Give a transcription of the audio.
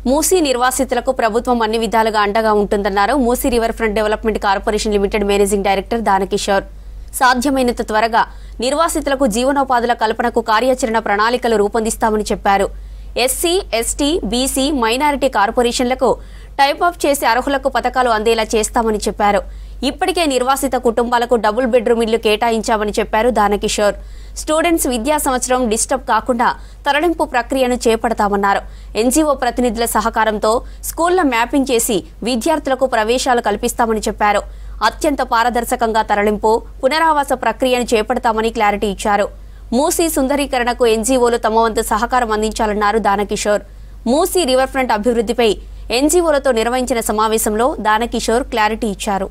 మూసీ నిర్వాసితులకు ప్రభుత్వం అన్ని విధాలుగా అండగా ఉంటుందన్నారు Musi river front development corporation limited managing director Danakishore. సాధ్యమైనంత త్వరగా నిర్వాసితులకు జీవనోపాధుల కల్పనకు కార్యాచరణ ప్రణాళికలు రూపొందిస్తామని చెప్పారు. ఎస్సీ, ఎస్టీ, బీసీ, మైనారిటీ కార్పొరేషన్లకు టైప్ ఆఫ్ చేసి అర్హులకు పథకాలు అందేలా చేస్తామని చెప్పారు. ఇప్పటికే నిర్వాసిత కుటుంబాలకు డబుల్ బెడ్రూమ్ ఇళ్లు కేటాయించామని చెప్పారు దానకిషోర్. స్టూడెంట్స్ విద్యా సంవత్సరం డిస్టర్బ్ కాకుండా తరలింపు ప్రక్రియను చేపడతామన్నారు. ఎన్జీఓ ప్రతినిధుల సహకారంతో స్కూళ్ల మ్యాపింగ్ చేసి విద్యార్థులకు ప్రవేశాలు కల్పిస్తామని చెప్పారు. అత్యంత పారదర్శకంగా తరలింపు, పునరావాస ప్రక్రియను చేపడతామని క్లారిటీ ఇచ్చారు. మూసీ సుందరీకరణకు ఎన్జీఓలు తమ వంతు సహకారం అందించాలన్నారు దానకిషోర్. మూసీ రివర్ ఫ్రంట్ అభివృద్ధిపై ఎన్జీఓలతో నిర్వహించిన సమావేశంలో దానకిషోర్ క్లారిటీ ఇచ్చారు.